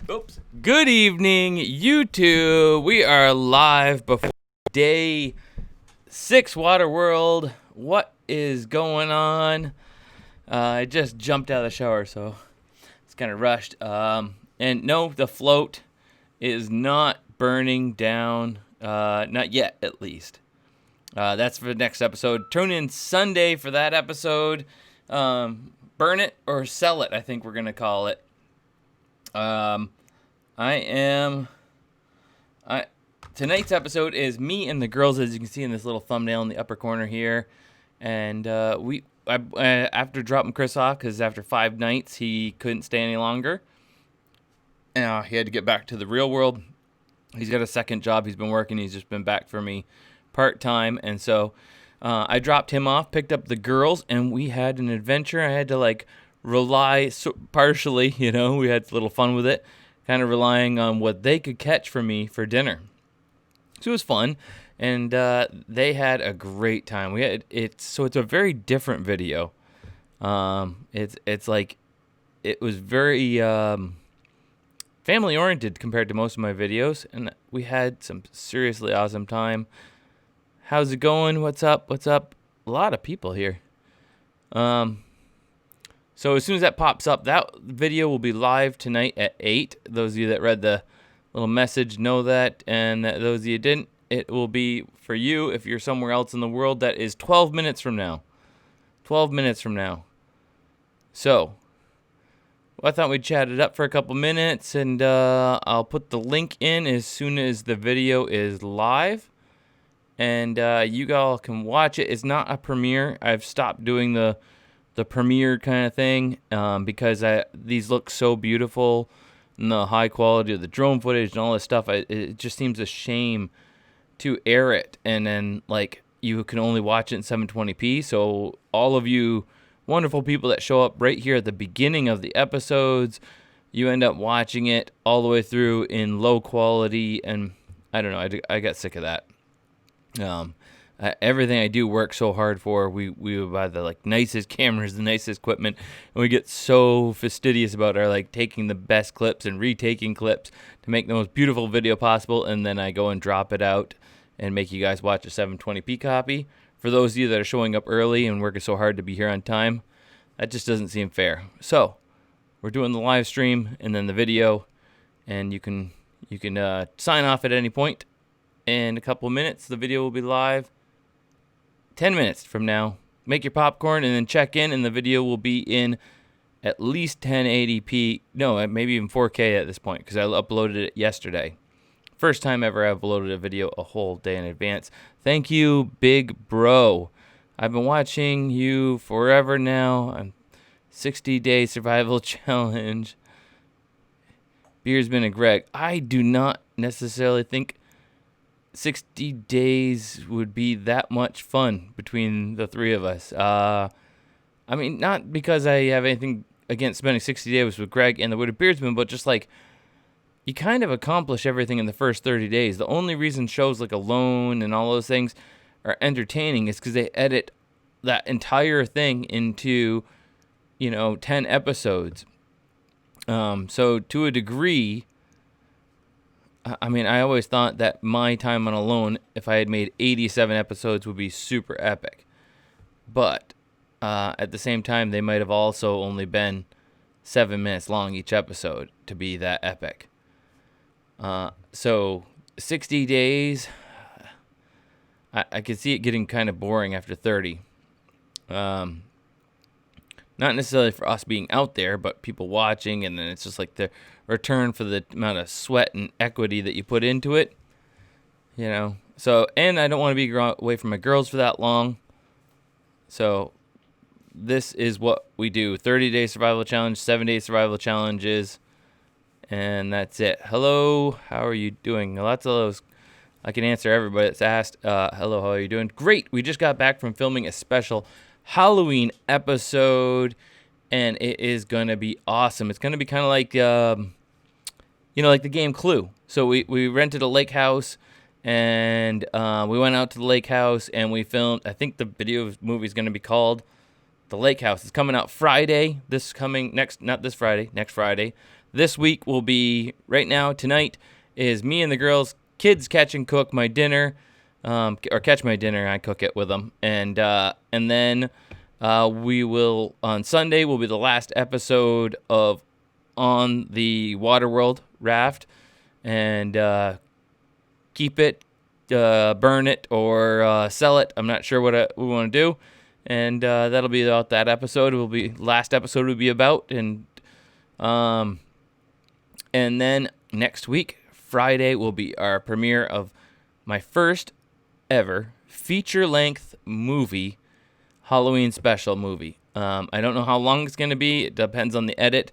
Oops. Good evening, YouTube. We are live before day 6 Waterworld. What is going on? I just jumped out of the shower, so it's kind of rushed. And no, the float is not burning down. Not yet, at least. That's for the next episode. Tune in Sunday for that episode. Burn it or sell it, I think we're going to call it. Tonight's episode is me and the girls, as you can see in this little thumbnail in the upper corner here. And after dropping Chris off, because after 5 nights he couldn't stay any longer, he had to get back to the real world. He's got a second job he's been working. He's just been back for me part-time, and so I dropped him off, picked up the girls, and we had an adventure. I had to rely partially, we had a little fun with it, kind of relying on what they could catch for me for dinner. So it was fun, and they had a great time. It's a very different video. It was very family oriented compared to most of my videos, and we had some seriously awesome time. How's it going? What's up? A lot of people here. So as soon as that pops up, that video will be live tonight at 8. Those of you that read the little message know that, and those of you didn't, it will be for you if you're somewhere else in the world. That is 12 minutes from now. 12 minutes from now. So, I thought we'd chat it up for a couple minutes, and I'll put the link in as soon as the video is live. And you all can watch it. It's not a premiere. I've stopped doing the premiere kind of thing because these look so beautiful, and the high quality of the drone footage and all this stuff. It just seems a shame to air it, and then you can only watch it in 720p. So all of you wonderful people that show up right here at the beginning of the episodes, you end up watching it all the way through in low quality, and I don't know. I got sick of that. Everything I do work so hard for. We buy the nicest cameras, the nicest equipment, and we get so fastidious about our taking the best clips and retaking clips to make the most beautiful video possible, and then I go and drop it out and make you guys watch a 720p copy. For those of you that are showing up early and working so hard to be here on time, that just doesn't seem fair. So we're doing the live stream and then the video, and you can sign off at any point. In a couple of minutes, the video will be live. 10 minutes from now, make your popcorn and then check in, and the video will be in at least 1080p. No, maybe even 4K at this point, because I uploaded it yesterday. First time ever I've uploaded a video a whole day in advance. Thank you, big bro. I've been watching you forever now on 60-day survival challenge. Beersman and Greg. I do not necessarily think 60 days would be that much fun between the three of us. Not because I have anything against spending 60 days with Greg and the Wooded Beardsman, but just you kind of accomplish everything in the first 30 days. The only reason shows like Alone and all those things are entertaining is because they edit that entire thing into, 10 episodes. So to a degree, I always thought that my time on Alone, if I had made 87 episodes, would be super epic. But at the same time, they might have also only been 7 minutes long each episode to be that epic. So 60 days, I could see it getting kind of boring after 30. Not necessarily for us being out there, but people watching, and then it's just the return for the amount of sweat and equity that you put into it, So, and I don't want to be away from my girls for that long. So, this is what we do: 30-day survival challenge, 7-day survival challenges, and that's it. Hello, how are you doing? Lots of those. I can answer everybody that's asked. Hello, how are you doing? Great. We just got back from filming a special Halloween episode, and it is going to be awesome. It's going to be kind of like the game Clue. So we rented a lake house, and we went out to the lake house, and we filmed. I think the movie is going to be called The Lake House. It's coming out Friday. Next Friday. this week will be, right now, tonight, is me and the girls, kids catch and cook my dinner, or catch my dinner, I cook it with them. And then we will, on Sunday, will be the last episode of On the Waterworld raft. And keep it, burn it, or sell it. I'm not sure what we want to do. And that'll be about that episode. Last episode will be about. And then next week, Friday, will be our premiere of my first ever feature-length movie, Halloween special movie. I don't know how long it's going to be. It depends on the edit.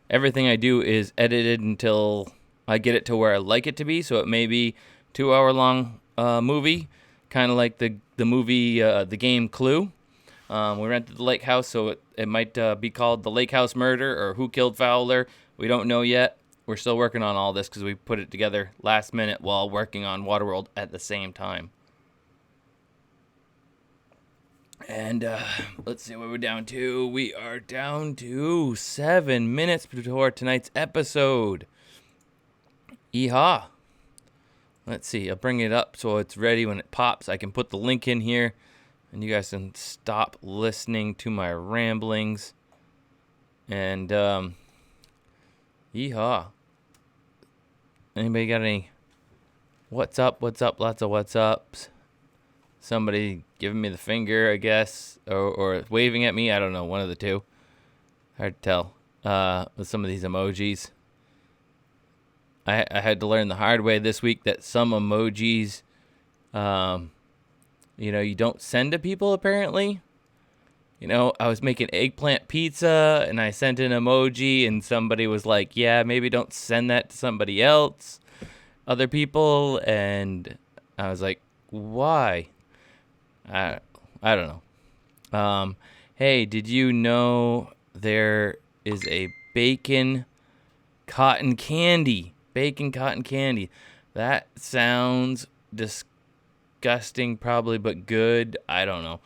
Everything I do is edited until I get it to where I like it to be. So it may be 2-hour-long movie, kind of like the movie, the game Clue. We rented the lake house, so it might be called The Lake House Murder or Who Killed Fowler. We don't know yet. We're still working on all this because we put it together last minute while working on Waterworld at the same time. And let's see what we're down to. We are down to 7 minutes before tonight's episode. Yeehaw. Let's see. I'll bring it up so it's ready when it pops. I can put the link in here, and you guys can stop listening to my ramblings. And yeehaw. Anybody got any what's up? Lots of what's ups. Somebody giving me the finger, I guess, or waving at me. I don't know, one of the two. Hard to tell with some of these emojis. I had to learn the hard way this week that some emojis, you don't send to people, apparently. I was making eggplant pizza, and I sent an emoji, and somebody was like, yeah, maybe don't send that to somebody else, other people. And I was like, why? I don't know. Hey, did you know there is a bacon cotton candy? Bacon cotton candy. That sounds disgusting, probably, but good. I don't know.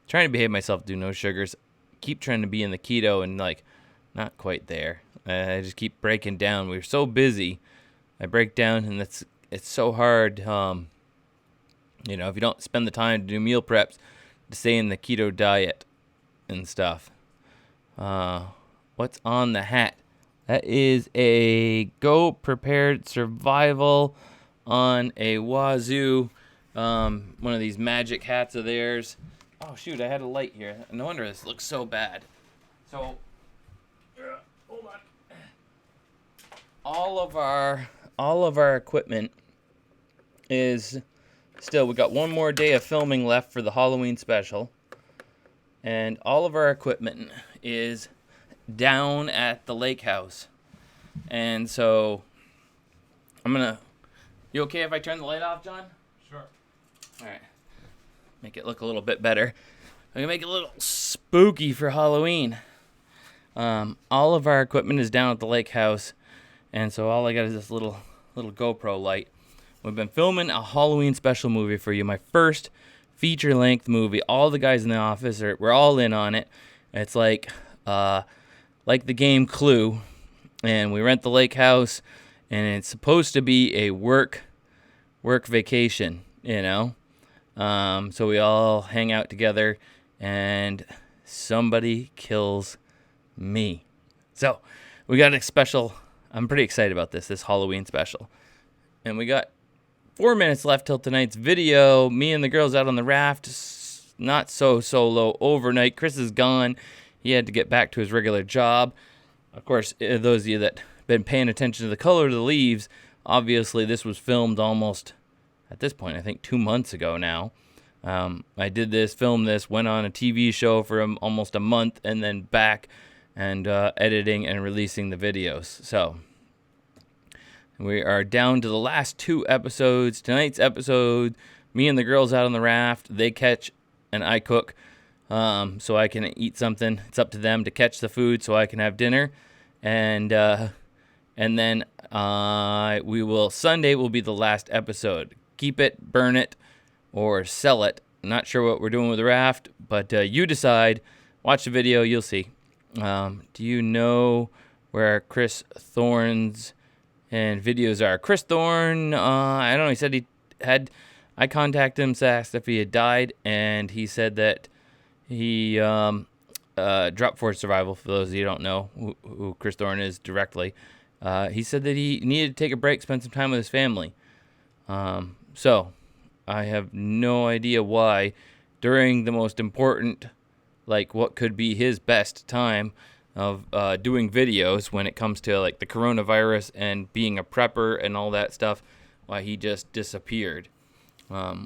Trying to behave myself, do no sugars. Keep trying to be in the keto and, not quite there. I just keep breaking down. We're so busy. I break down, and it's so hard. If you don't spend the time to do meal preps, to stay in the keto diet and stuff. What's on the hat? That is a Go Prepared Survival on a Wazoo, one of these magic hats of theirs. Oh, shoot, I had a light here. No wonder this looks so bad. So, hold on. All of our equipment is still, we got one more day of filming left for the Halloween special. And all of our equipment is down at the lake house. And so, you okay if I turn the light off, John? Sure. All right. Make it look a little bit better. I'm going to make it a little spooky for Halloween. All of our equipment is down at the lake house. And so all I got is this little GoPro light. We've been filming a Halloween special movie for you. My first feature-length movie. All the guys in the office, we're all in on it. It's like the game Clue. And we rent the lake house. And it's supposed to be a work vacation, So we all hang out together, and somebody kills me. So we got a special. I'm pretty excited about this Halloween special. And we got 4 minutes left till tonight's video. Me and the girls out on the raft, not so solo overnight. Chris is gone. He had to get back to his regular job. Of course, those of you that have been paying attention to the color of the leaves, obviously this was filmed almost, at this point, I think 2 months ago now. I filmed this, went on a TV show for almost a month, and then back and editing and releasing the videos. So we are down to the last 2 episodes. Tonight's episode, me and the girls out on the raft, they catch and I cook, so I can eat something. It's up to them to catch the food so I can have dinner. And then Sunday will be the last episode. Keep it, burn it, or sell it. Not sure what we're doing with the raft, but you decide. Watch the video, you'll see. Do you know where Chris Thorne's and videos are. Chris Thorne, I don't know, he said I contacted him, asked if he had died, and he said that he dropped for Survival, for those of you who don't know who Chris Thorne is directly. He said that he needed to take a break, spend some time with his family. So I have no idea why during the most important, like what could be his best time of doing videos when it comes to like the coronavirus and being a prepper and all that stuff, why he just disappeared. But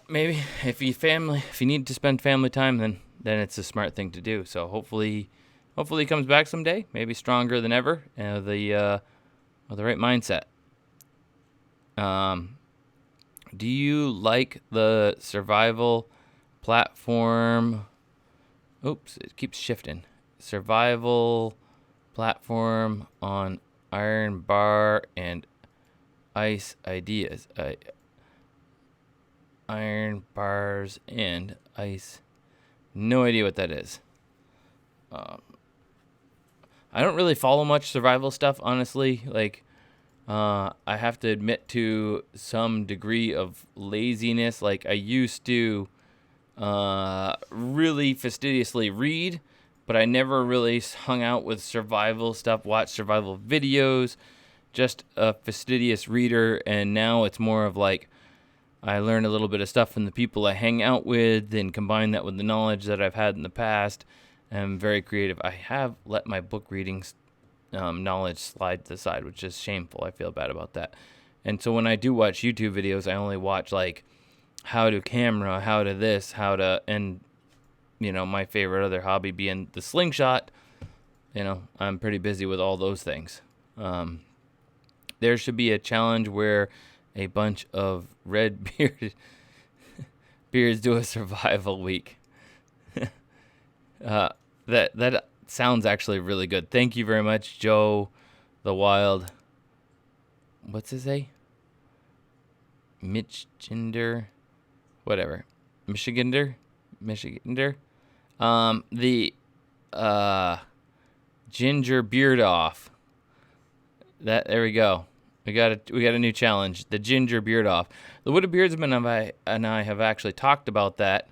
maybe if he need to spend family time, then it's a smart thing to do. So hopefully he comes back someday, maybe stronger than ever, and with the right mindset. Do you like the survival platform? Oops, it keeps shifting. Survival platform on Iron Bar and Ice Ideas. Iron Bars and Ice. No idea what that is. I don't really follow much survival stuff, honestly. Like, I have to admit to some degree of laziness. Like, I used to really fastidiously read, but I never really hung out with survival stuff, watched survival videos, just a fastidious reader. And now it's more of like, I learn a little bit of stuff from the people I hang out with and combine that with the knowledge that I've had in the past. I'm very creative. I have let my book reading knowledge slide to the side, which is shameful. I feel bad about that. And so when I do watch YouTube videos, I only watch like how to camera, how to this, how to, and my favorite other hobby being the slingshot. I'm pretty busy with all those things. There should be a challenge where a bunch of red beards do a survival week. That sounds actually really good. Thank you very much, Joe the Wild. What's his name? Michigander? Whatever. Michigander? The ginger beard off. There we go. We got a new challenge. The ginger beard off. The Wooded Beardsmen and I have actually talked about that.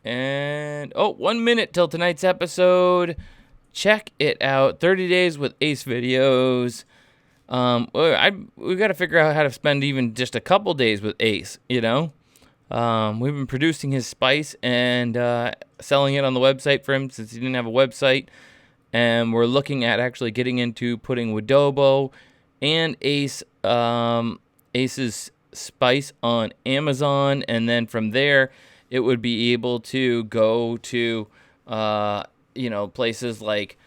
And 1 minute till tonight's episode. Check it out. 30 days with Ace videos. We got to figure out how to spend even just a couple days with Ace. We've been producing his spice and selling it on the website for him since he didn't have a website. And we're looking at actually getting into putting Wadobo and Ace's spice on Amazon, and then from there it would be able to go to places like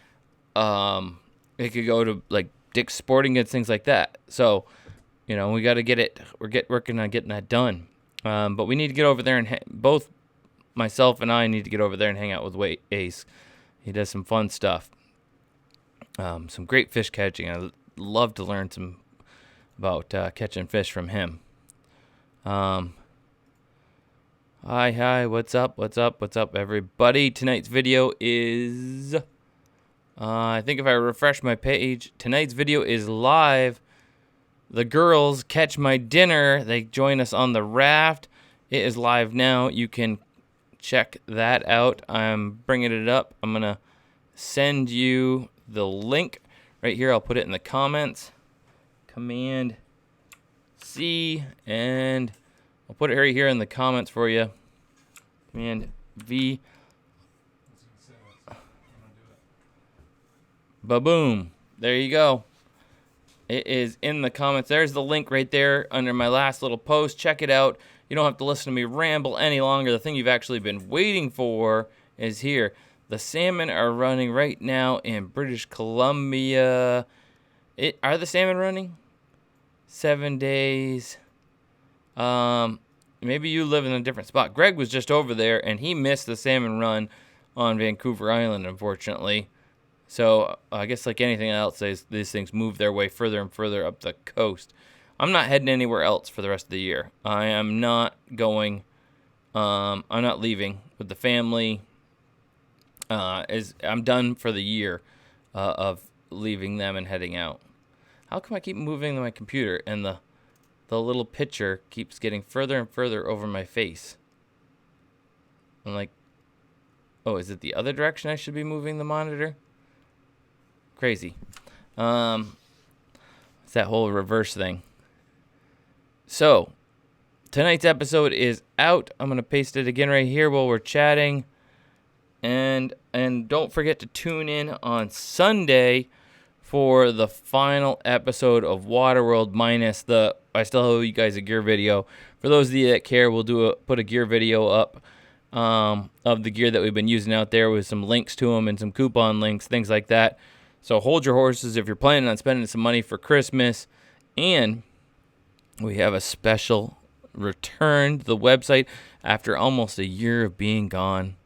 it could go to like Dick's Sporting Goods, things like that. So we got to get it. We're working on getting that done. But we need to get over there and both myself and I need to get over there and hang out with Ace. He does some fun stuff. Some great fish catching. I love to learn some about catching fish from him. Hi, what's up, everybody? Tonight's video is, I think if I refresh my page, tonight's video is live. The girls catch my dinner. They join us on the raft. It is live now. You can check that out. I'm bringing it up. I'm going to send you the link right here. I'll put it in the comments. Command C, and I'll put it right here in the comments for you. Command V. Ba-boom. There you go. It is in the comments. There's the link right there under my last little post. Check it out. You don't have to listen to me ramble any longer. The thing you've actually been waiting for is here. The salmon are running right now in British Columbia. Are the salmon running? 7 days. Maybe you live in a different spot. Greg was just over there, and he missed the salmon run on Vancouver Island, unfortunately. So I guess like anything else, these things move their way further and further up the coast. I'm not heading anywhere else for the rest of the year. I am not going. I'm not leaving with the family. I'm done for the year of leaving them and heading out. How come I keep moving my computer and the little picture keeps getting further and further over my face? I'm like, oh, is it the other direction I should be moving the monitor? Crazy. It's that whole reverse thing. So, tonight's episode is out. I'm going to paste it again right here while we're chatting. And don't forget to tune in on Sunday for the final episode of Waterworld minus the, I still owe you guys a gear video. For those of you that care, we'll put a gear video up of the gear that we've been using out there with some links to them and some coupon links, things like that. So hold your horses if you're planning on spending some money for Christmas. And we have a special return to the website after almost a year of being gone.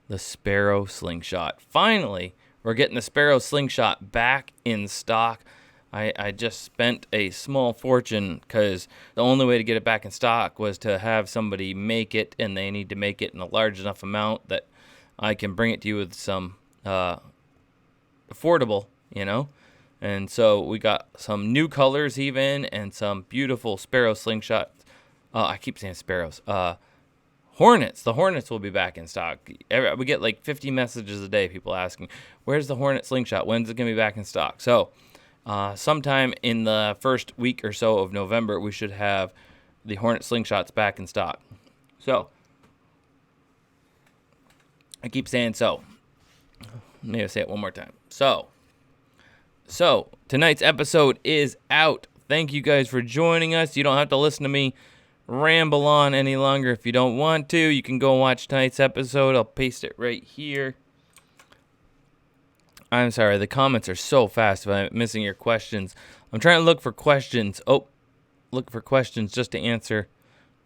The Sparrow Slingshot. Finally, we're getting the Sparrow Slingshot back in stock. I just spent a small fortune because the only way to get it back in stock was to have somebody make it, and they need to make it in a large enough amount that I can bring it to you with some affordable, And so we got some new colors even, and some beautiful Sparrow Slingshots. I keep saying Sparrows. Hornets. The Hornets will be back in stock. We get like 50 messages a day, people asking, where's the Hornet Slingshot? When's it going to be back in stock? So sometime in the first week or so of November, we should have the Hornet Slingshots back in stock. So I keep saying so. Maybe I'll say it one more time. So tonight's episode is out. Thank you guys for joining us. You don't have to listen to me ramble on any longer if you don't want to. You can go and watch tonight's episode. I'll paste it right here. I'm sorry, the comments are so fast if I'm missing your questions. I'm trying to look for questions. Look for questions just to answer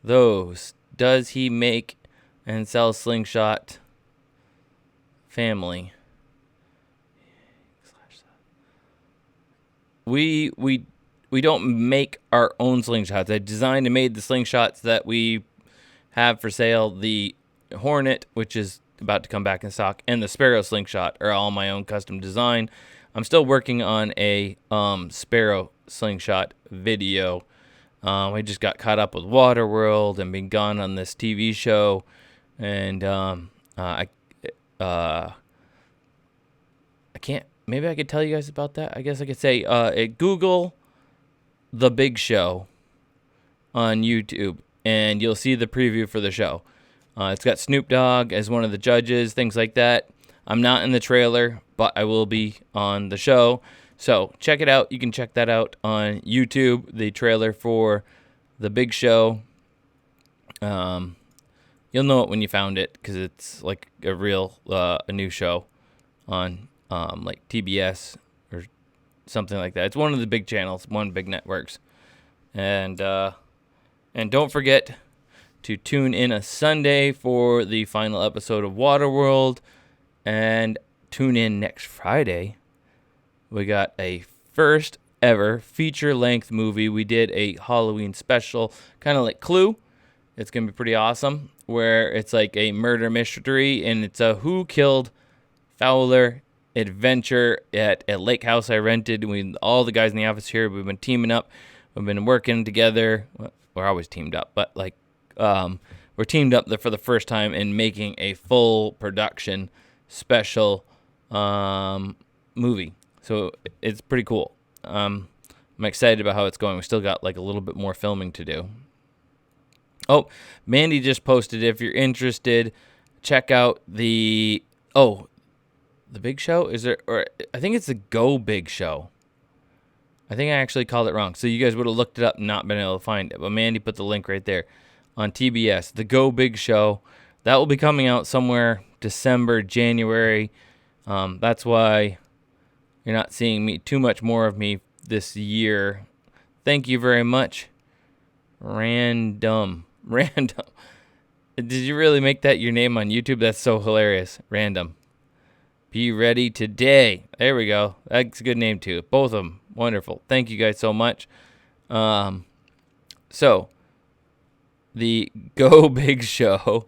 those. Does he make and sell slingshot? Family. We don't make our own slingshots. I designed and made the slingshots that we have for sale. The Hornet, which is about to come back in stock, and the Sparrow Slingshot are all my own custom design. I'm still working on a Sparrow Slingshot video. I just got caught up with Waterworld and been gone on this TV show, and I can't. Maybe I could tell you guys about that. I guess I could say Google The Big Show on YouTube, and you'll see the preview for the show. It's got Snoop Dogg as one of the judges, things like that. I'm not in the trailer, but I will be on the show. So check it out. You can check that out on YouTube, the trailer for The Big Show. You'll know it when you found it because it's like a new show on like TBS or something like that. It's one of the big channels, one big networks. And don't forget to tune in a Sunday for the final episode of Waterworld, and tune in next Friday. We got a first ever feature-length movie. We did a Halloween special, kind of like Clue. It's going to be pretty awesome, where it's like a murder mystery, and it's a Who Killed Fowler adventure at a lake house I rented. All the guys in the office here, we've been teaming up. We've been working together. We're always teamed up, but we're teamed up for the first time in making a full production special movie. So it's pretty cool. I'm excited about how it's going. We still got like a little bit more filming to do. Oh, Mandy just posted, if you're interested, check out the Big Show? Is there, or I think it's the Go Big Show. I think I actually called it wrong. So you guys would have looked it up and not been able to find it. But Mandy put the link right there on TBS. The Go Big Show. That will be coming out somewhere December, January. That's why you're not seeing too much more of me this year. Thank you very much. Random. Did you really make that your name on YouTube? That's so hilarious. Random. Be ready today. There we go. That's a good name too. Both of them. Wonderful. Thank you guys so much. So, the Go Big Show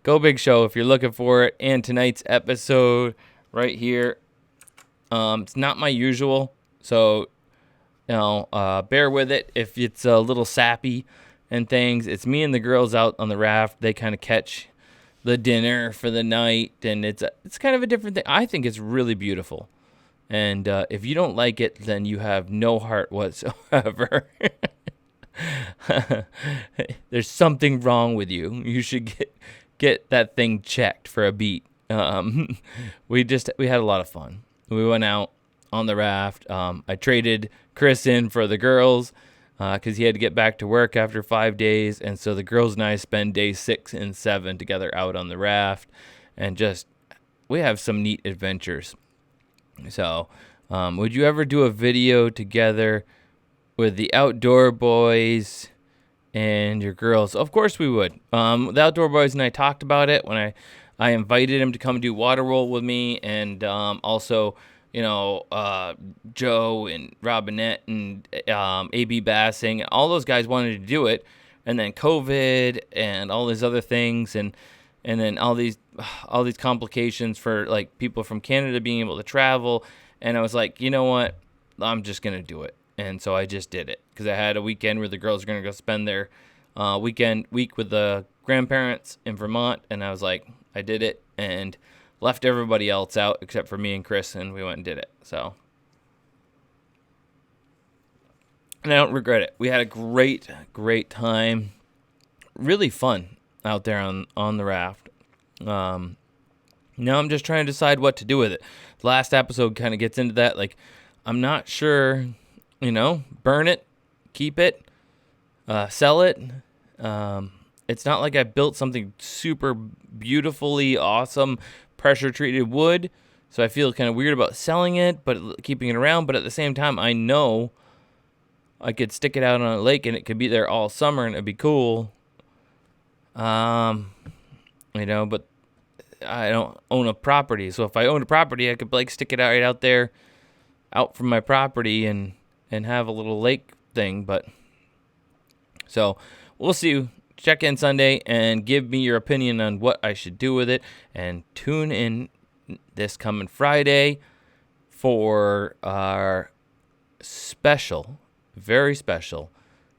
Go Big Show if you're looking for it. And tonight's episode right here, it's not my usual, so bear with it if it's a little sappy and things. It's me and the girls out on the raft. They kind of catch the dinner for the night, and it's kind of a different thing. I think it's really beautiful, and if you don't like it, then you have no heart whatsoever. There's something wrong with you. You should get that thing checked for a beat. We had a lot of fun. We went out on the raft. I traded Chris in for the girls because he had to get back to work after 5 days, and so the girls and I spend days 6 and 7 together out on the raft, and we have some neat adventures. So, would you ever do a video together with the Outdoor Boys and your girls? Of course we would. The Outdoor Boys and I talked about it when I invited him to come do Waterworld with me, and also, Joe and Robinette and AB Bassing, all those guys wanted to do it, and then COVID and all these other things, and then all these complications for like people from Canada being able to travel, and I was like, you know what, I'm just gonna do it. And so I just did it because I had a weekend where the girls are going to go spend their week with the grandparents in Vermont. And I was like, I did it and left everybody else out except for me and Chris. And we went and did it. So, and I don't regret it. We had a great time. Really fun out there on the raft. Now I'm just trying to decide what to do with it. The last episode kind of gets into that. Like, I'm not sure... burn it, keep it, sell it. It's not like I built something super beautifully awesome pressure-treated wood, so I feel kind of weird about selling it, but keeping it around. But at the same time, I know I could stick it out on a lake, and it could be there all summer, and it'd be cool. But I don't own a property, so if I owned a property, I could stick it out right out there, out from my property, and have a little lake thing. But so we'll see. Check in Sunday and give me your opinion on what I should do with it, and tune in this coming Friday for our special, very special.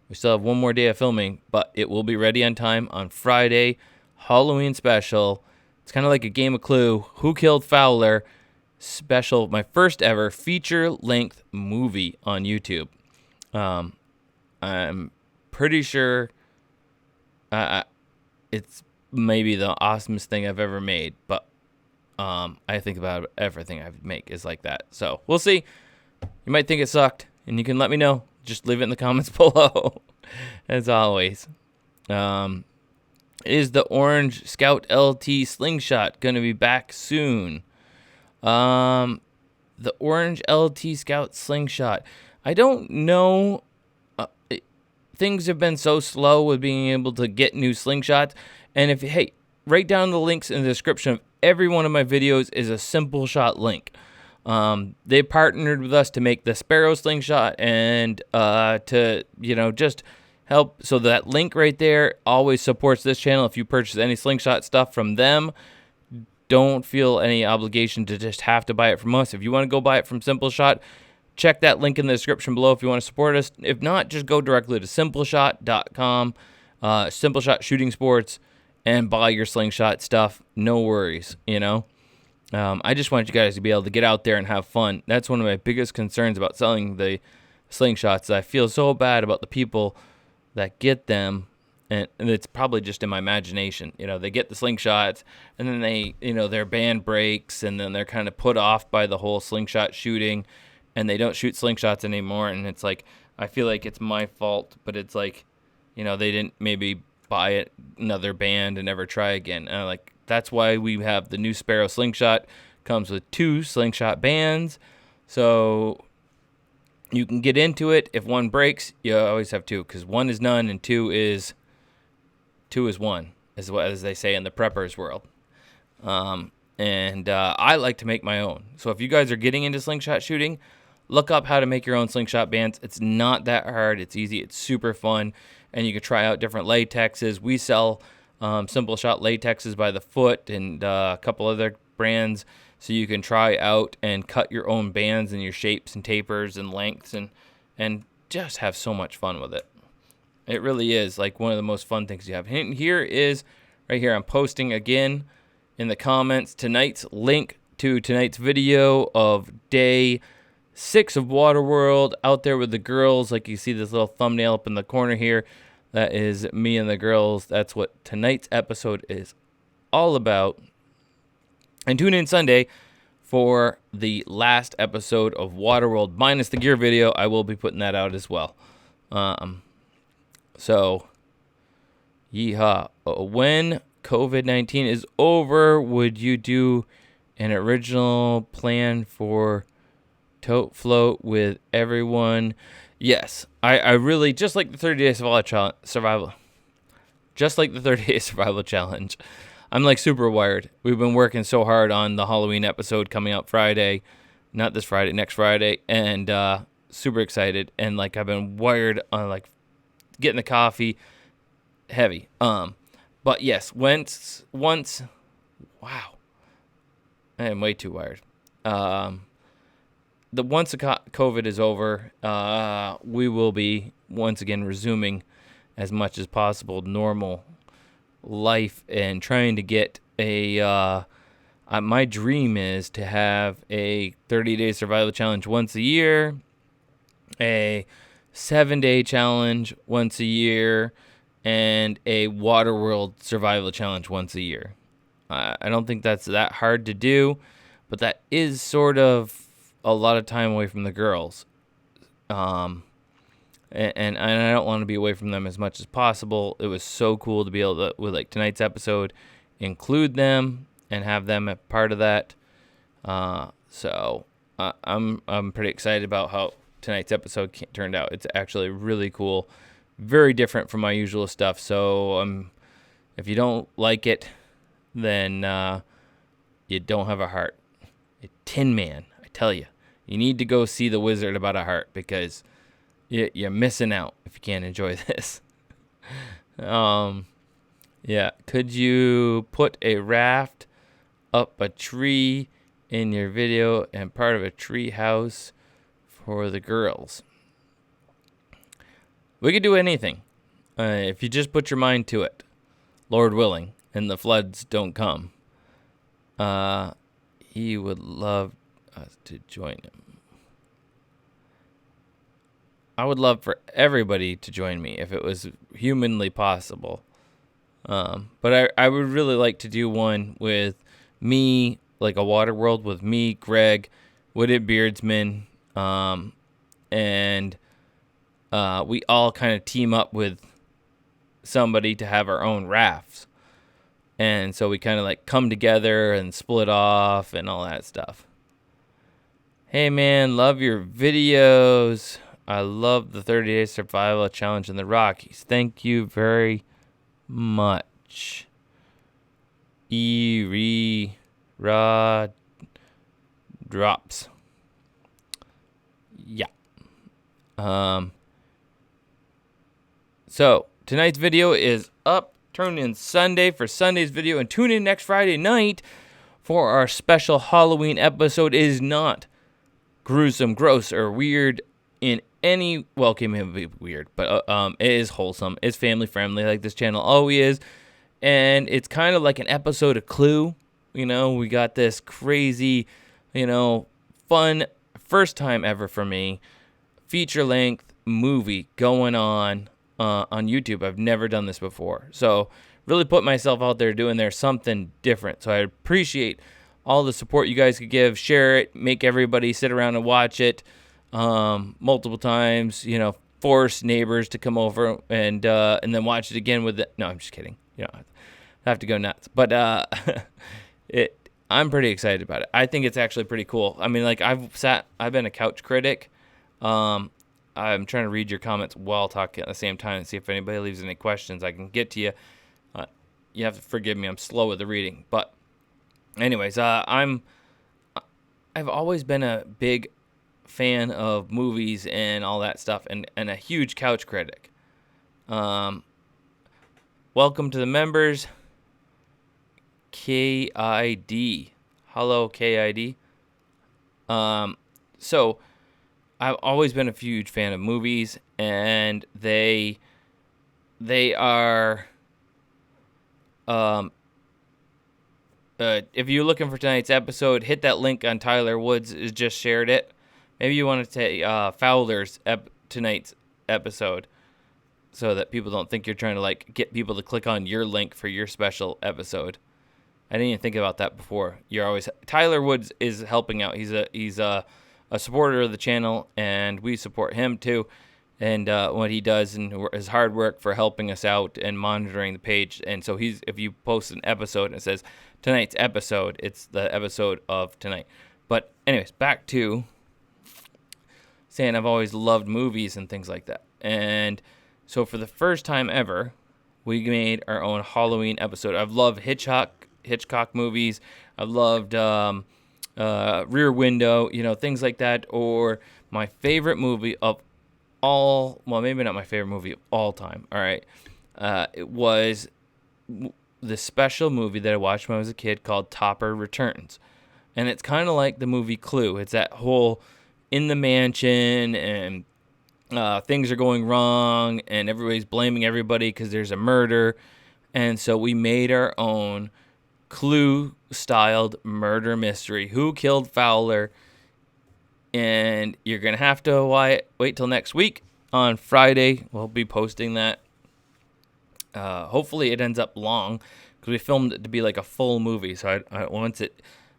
We still have one more day of filming, but it will be ready on time on Friday, Halloween special. It's kind of like a game of Clue, Who Killed Fowler special, my first ever feature-length movie on YouTube. I'm pretty sure it's maybe the awesomest thing I've ever made, but I think about everything I make is like that. So we'll see. You might think it sucked, and you can let me know. Just leave it in the comments below. As always. Is the Orange Scout LT Slingshot going to be back soon? The Orange LT Scout Slingshot. I don't know. Things have been so slow with being able to get new slingshots. And write down the links in the description of every one of my videos is a SimpleShot link. They partnered with us to make the Sparrow Slingshot and to, just help. So that link right there always supports this channel. If you purchase any slingshot stuff from them, don't feel any obligation to just have to buy it from us. If you want to go buy it from SimpleShot, check that link in the description below if you want to support us. If not, just go directly to SimpleShot.com, SimpleShot Shooting Sports, and buy your slingshot stuff. No worries, I just want you guys to be able to get out there and have fun. That's one of my biggest concerns about selling the slingshots. I feel so bad about the people that get them, and it's probably just in my imagination. They get the slingshots, and then they, their band breaks, and then they're kind of put off by the whole slingshot shooting, and they don't shoot slingshots anymore. And it's like, I feel like it's my fault, but it's like, they didn't maybe buy another band and never try again. And that's why we have the new Sparrow Slingshot. Comes with 2 slingshot bands, so you can get into it. If one breaks, you always have 2, because 1 is none and 2 is 1, as they say in the preppers world. I like to make my own. So if you guys are getting into slingshot shooting, look up how to make your own slingshot bands. It's not that hard. It's easy. It's super fun, and you can try out different latexes. We sell SimpleShot latexes by the foot, and a couple other brands, so you can try out and cut your own bands and your shapes and tapers and lengths, and just have so much fun with it. It really is like one of the most fun things you have. And here is, right here, I'm posting again in the comments tonight's link to tonight's video of day 6 of Waterworld, out there with the girls. Like you see this little thumbnail up in the corner here. That is me and the girls. That's what tonight's episode is all about. And tune in Sunday for the last episode of Waterworld, minus the gear video. I will be putting that out as well. So, yeehaw. When COVID-19 is over, would you do an original plan for Tote Float with everyone? Yes. I really, just like the 30-day survival, just like the 30-day survival challenge, I'm like super wired. We've been working so hard on the Halloween episode coming out Friday, not this Friday, next Friday, and super excited. And like I've been wired on like getting the coffee heavy. But yes, once, wow, I am way too wired. Once the COVID is over, we will be once again resuming as much as possible normal life and trying to get a my dream is to have a 30-day survival challenge once a year, a 7-day challenge once a year, and a Waterworld survival challenge once a year. I don't think that's that hard to do, but that is sort of a lot of time away from the girls. And I don't want to be away from them as much as possible. It was so cool to be able to, with like tonight's episode, include them and have them a part of that. So I'm pretty excited about how tonight's episode turned out. It's actually really cool, very different from my usual stuff. So if you don't like it, then you don't have a heart. A Tin Man, I tell you, you need to go see The Wizard About a Heart, because you're missing out if you can't enjoy this. Yeah. Could you put a raft up a tree in your video and part of a tree house for the girls? We could do anything. If you just put your mind to it, Lord willing, and the floods don't come. He would love us to join him. I would love for everybody to join me if it was humanly possible. But I would really like to do one with me, like a Waterworld with me, Greg, Wooded Beardsman, and we all kind of team up with somebody to have our own rafts. And so we kind of like come together and split off and all that stuff. Hey man, love your videos. I love the 30-day survival challenge in the Rockies. Thank you very much. Raw drops. Yeah. So tonight's video is up. Tune in Sunday for Sunday's video, and tune in next Friday night for our special Halloween episode. It is not gruesome, gross, or weird in any, well, okay, maybe weird, but it is wholesome. It's family friendly, like this channel always is, and it's kind of like an episode of Clue. You know, we got this crazy, fun, first time ever for me, feature length movie going on YouTube. I've never done this before, so really put myself out there doing there something different. So I appreciate all the support you guys could give. Share it, make everybody sit around and watch it multiple times, force neighbors to come over and then watch it again with it. No, I'm just kidding. I have to go nuts. But I'm pretty excited about it. I think it's actually pretty cool. I mean, like I've been a couch critic. I'm trying to read your comments while talking at the same time and see if anybody leaves any questions I can get to you. You have to forgive me. I'm slow with the reading. But anyways, I've always been a big fan of movies and all that stuff, and a huge couch critic. welcome to the members. KID. Hello, KID. So I've always been a huge fan of movies, and they are, if you're looking for tonight's episode, hit that link on Tyler Woods has just shared it. Maybe you want to take Fowler's tonight's episode, so that people don't think you're trying to like get people to click on your link for your special episode. I didn't even think about that before. Tyler Woods is helping out. He's a supporter of the channel, and we support him too, and what he does and his hard work for helping us out and monitoring the page. And so if you post an episode and it says tonight's episode, it's the episode of tonight. But anyways, back to saying I've always loved movies and things like that. And so for the first time ever, we made our own Halloween episode. I've loved Hitchcock movies. I've loved Rear Window, things like that. Or my favorite movie of maybe not my favorite movie of all time. All right. It was the special movie that I watched when I was a kid called Topper Returns. And it's kind of like the movie Clue. It's that whole in the mansion and things are going wrong and everybody's blaming everybody because there's a murder. And so we made our own Clue-styled murder mystery. Who killed Fowler? And you're going to have to wait till next week. On Friday, we'll be posting that. Hopefully it ends up long because we filmed it to be like a full movie. So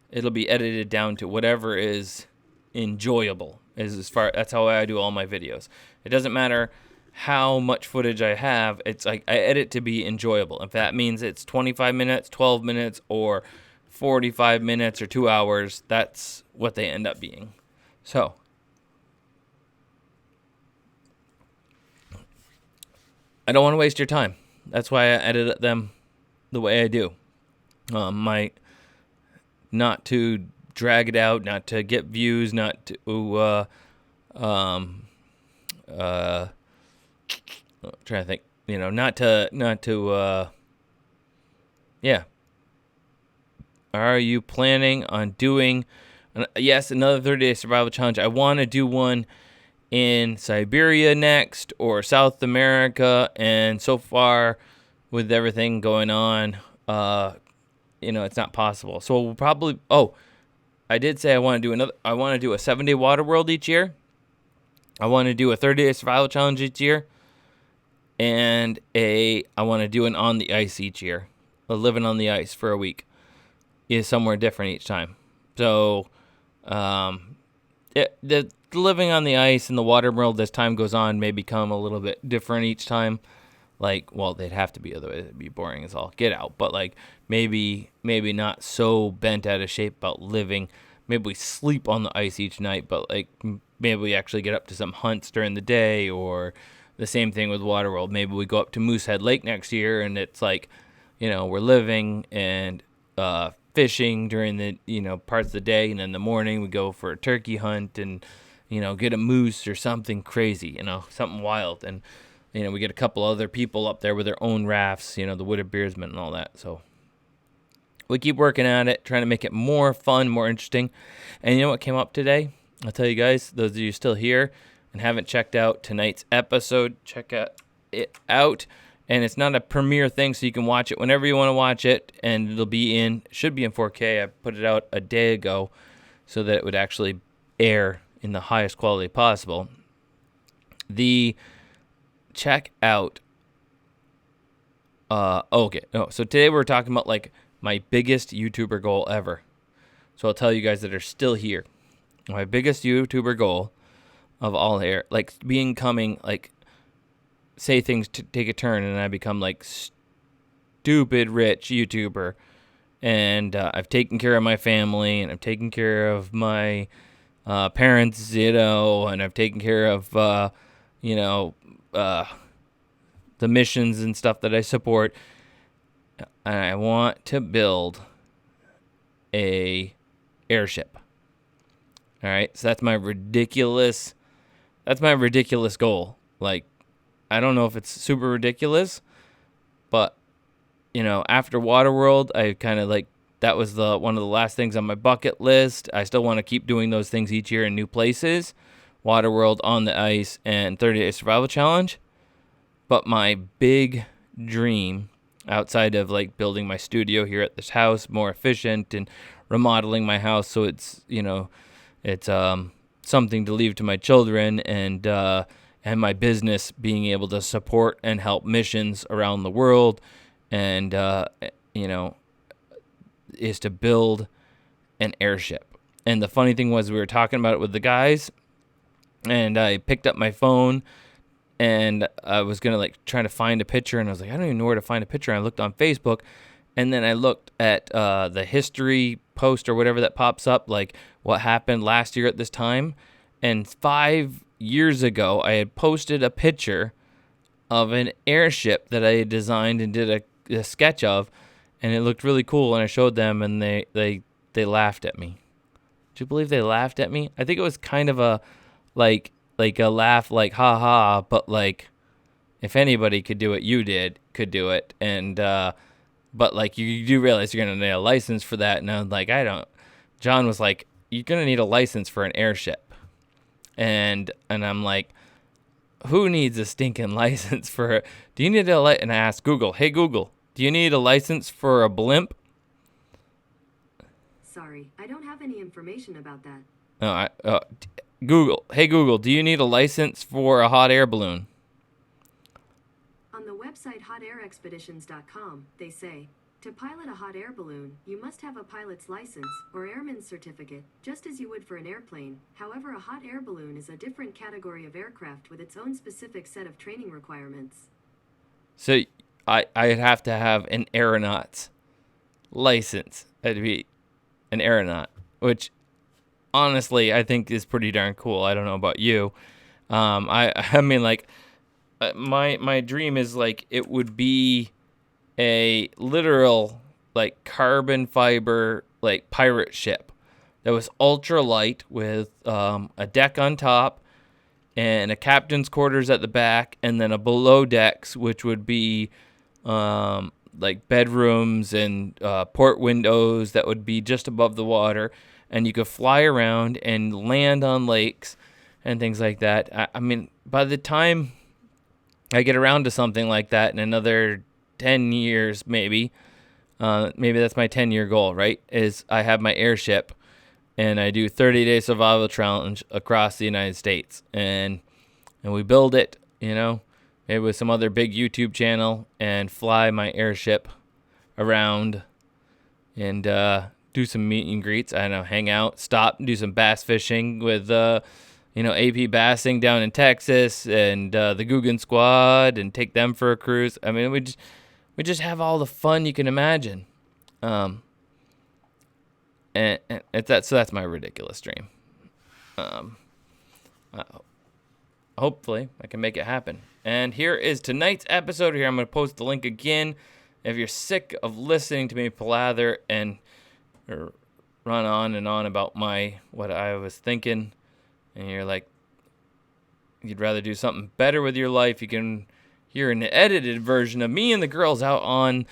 it'll be edited down to whatever is enjoyable. That's how I do all my videos. It doesn't matter how much footage I have. It's like I edit to be enjoyable. If that means it's 25 minutes, 12 minutes, or 45 minutes or 2 hours, that's what they end up being. So I don't want to waste your time. That's why I edit them the way I do. Not to drag it out, not to get views, not to trying to think, not to yeah. Are you planning on doing yes, another 30-day survival challenge? I want to do one in Siberia next, or South America, and so far with everything going on, it's not possible. So we'll probably I did say I want to do a 7-day Waterworld each year. I want to do a 30-day survival challenge each year, and I want to do an on the ice each year. Living on the ice for a week is somewhere different each time. So the living on the ice and the Waterworld as time goes on may become a little bit different each time. They'd have to be, otherwise it'd be boring as all get out. But maybe not so bent out of shape about living. Maybe we sleep on the ice each night, but maybe we actually get up to some hunts during the day, or the same thing with Waterworld. Maybe we go up to Moosehead Lake next year, and it's we're living and fishing during the parts of the day, and in the morning we go for a turkey hunt and get a moose or something crazy, something wild. And we get a couple other people up there with their own rafts, the WOODSMEN and all that. So we keep working at it, trying to make it more fun, more interesting. And you know what came up today? I'll tell you guys, those of you still here and haven't checked out tonight's episode, check it out. And it's not a premiere thing, so you can watch it whenever you want to watch it, and should be in 4K. I put it out a day ago so that it would actually air in the highest quality possible. Check out. So today we're talking about my biggest YouTuber goal ever. So I'll tell you guys that are still here. My biggest YouTuber goal of all here, becoming say things take a turn and I become stupid rich YouTuber, and I've taken care of my family, and I've taken care of my parents, and I've taken care of the missions and stuff that I support. And I want to build a airship. All right, so that's my ridiculous goal. I don't know if it's super ridiculous, but after Waterworld, I kind of like, that was one of the last things on my bucket list. I still want to keep doing those things each year in new places. Waterworld, On the Ice, and 30-Day Survival Challenge. But my big dream, outside of like building my studio here at this house more efficient and remodeling my house so it's something to leave to my children, and my business being able to support and help missions around the world, and is to build an airship. And the funny thing was, we were talking about it with the guys, and I picked up my phone and I was going to like try to find a picture, and I was like, I don't even know where to find a picture. And I looked on Facebook, and then I looked at the history post or whatever that pops up, like what happened last year at this time. And 5 years ago, I had posted a picture of an airship that I had designed and did a sketch of, and it looked really cool. And I showed them, and they laughed at me. Do you believe they laughed at me? I think it was kind of a like a laugh, like ha ha, but like if anybody could do it, you could do it. And but like you do realize you're gonna need a license for that. And I'm like, I don't. John was like, you're gonna need a license for an airship, and I'm like, who needs a stinking license for? Do you need a license? And I asked Google, hey Google, do you need a license for a blimp? Sorry, I don't have any information about that. No, Google, hey Google, do you need a license for a hot air balloon? On the website hotairexpeditions.com, they say, to pilot a hot air balloon, you must have a pilot's license or airman's certificate, just as you would for an airplane. However, a hot air balloon is a different category of aircraft with its own specific set of training requirements. So I'd have to have an aeronaut's license. That'd be an aeronaut, which honestly I think is pretty darn cool. I don't know about you. I mean, like, my dream is like it would be a literal like carbon fiber like pirate ship that was ultra light with a deck on top and a captain's quarters at the back, and then a below decks, which would be like bedrooms and port windows that would be just above the water, and you could fly around and land on lakes and things like that. I mean, by the time I get around to something like that in another 10 years, maybe that's my 10-year goal, right? Is I have my airship and I do 30-day survival challenge across the United States, and we build it, maybe with some other big YouTube channel, and fly my airship around and do some meet and greets. I don't know, hang out, stop, do some bass fishing with AP Bassing down in Texas, and the Guggen Squad, and take them for a cruise. I mean, we just have all the fun you can imagine. And that's my ridiculous dream. Hopefully I can make it happen. And here is tonight's episode. Here, I'm going to post the link again. If you're sick of listening to me plather and run on and on about what I was thinking, and you're like, you'd rather do something better with your life, you can hear an edited version of me and the girls out on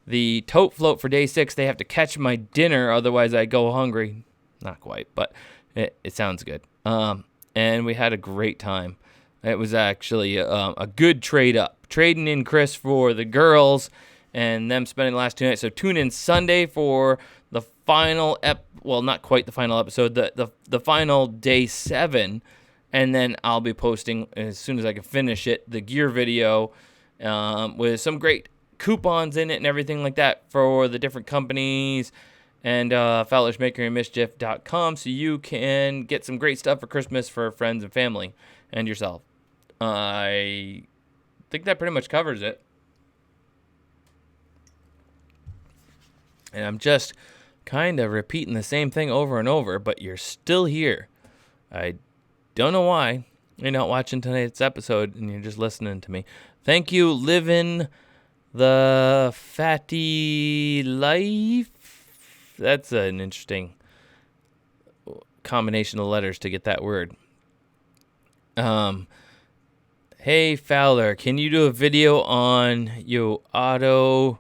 the tote float for day 6. They have to catch my dinner, otherwise I go hungry. Not quite, but it sounds good. And we had a great time. It was actually a good trade up. Trading in Chris for the girls and them spending the last 2 nights. So tune in Sunday for the final not quite the final episode, the final day 7. And then I'll be posting, as soon as I can finish it, the gear video with some great coupons in it and everything like that for the different companies, and Fowler's, Makery, and Mischief.com, so you can get some great stuff for Christmas for friends and family and yourself. I think that pretty much covers it. And I'm just kind of repeating the same thing over and over, but you're still here. I don't know why you're not watching tonight's episode and you're just listening to me. Thank you, living the fatty life. That's an interesting combination of letters to get that word. Hey Fowler, can you do a video on your auto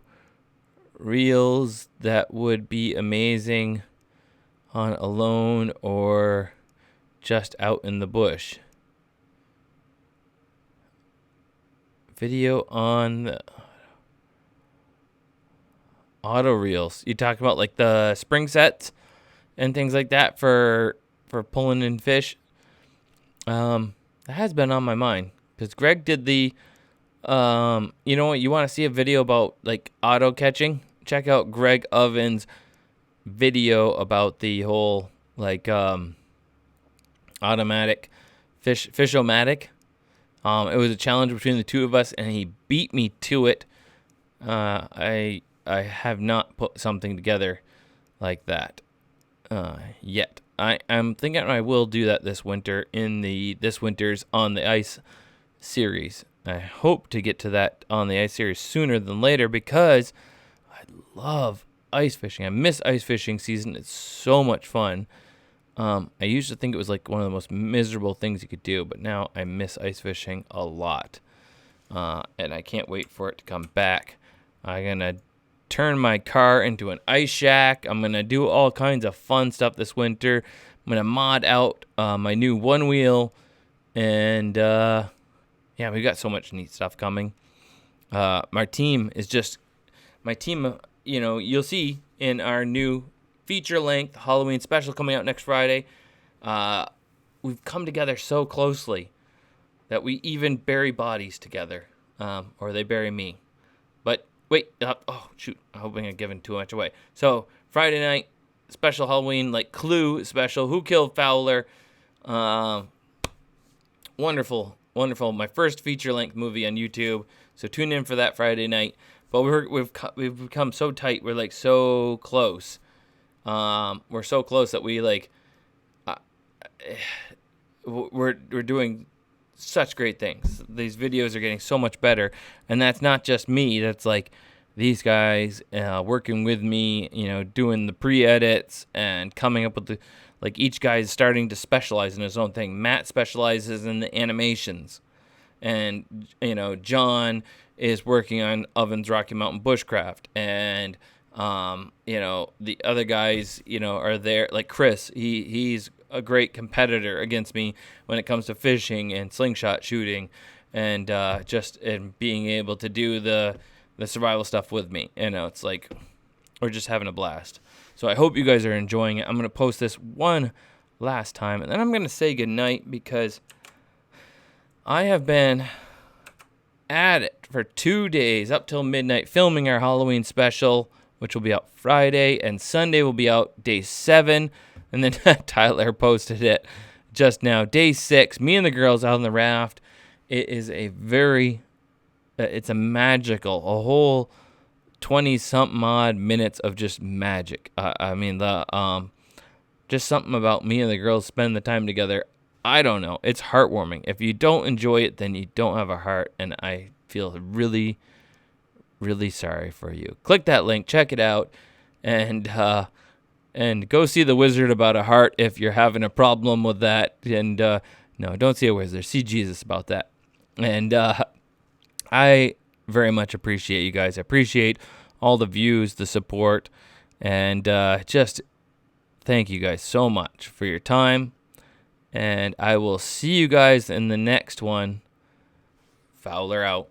reels that would be amazing on alone or just out in the bush. Video on the auto reels. You talk about like the spring sets and things like that for pulling in fish. That has been on my mind because Greg did the you know what, you want to see a video about like auto catching? Check out Greg Oven's video about the whole like automatic fish-o-matic. It was a challenge between the two of us and he beat me to it. I have not put something together like that yet. I'm thinking I will do that this winter in this winter's On the Ice series. I hope to get to that On the Ice series sooner than later because I love ice fishing. I miss ice fishing season. It's so much fun. I used to think it was like one of the most miserable things you could do, but now I miss ice fishing a lot. And I can't wait for it to come back. I'm going to turn my car into an ice shack. I'm going to do all kinds of fun stuff this winter. I'm going to mod out my new one wheel. And yeah, we got so much neat stuff coming. My team, you know, you'll see in our new feature-length Halloween special coming out next Friday. We've come together so closely that we even bury bodies together, or they bury me. But wait, oh shoot, I hope I'm not giving too much away. So Friday night special Halloween, like Clue special, Who Killed Fowler? Wonderful. My first feature-length movie on YouTube. So tune in for that Friday night. But we've become so tight. We're like so close. We're so close that we like. We're doing such great things. These videos are getting so much better, and that's not just me. That's like these guys working with me. You know, doing the pre-edits and coming up with the. Like each guy is starting to specialize in his own thing. Matt specializes in the animations, and you know John is working on Oven's Rocky Mountain Bushcraft, and you know the other guys are there. Like Chris, he's a great competitor against me when it comes to fishing and slingshot shooting, and just in being able to do the survival stuff with me. You know, it's like we're just having a blast. So I hope you guys are enjoying it. I'm going to post this one last time, and then I'm going to say goodnight because I have been at it for 2 days up till midnight filming our Halloween special, which will be out Friday, and Sunday will be out day 7. And then Tyler posted it just now. Day 6, me and the girls out on the raft. It is it's a whole 20-something odd minutes of just magic. I mean, just something about me and the girls spending the time together. I don't know. It's heartwarming. If you don't enjoy it, then you don't have a heart, and I feel really, really sorry for you. Click that link, check it out, and go see the wizard about a heart if you're having a problem with that. And no, don't see a wizard. See Jesus about that. And I very much appreciate you guys. I appreciate all the views, the support, and just thank you guys so much for your time. And I will see you guys in the next one. Fowler out.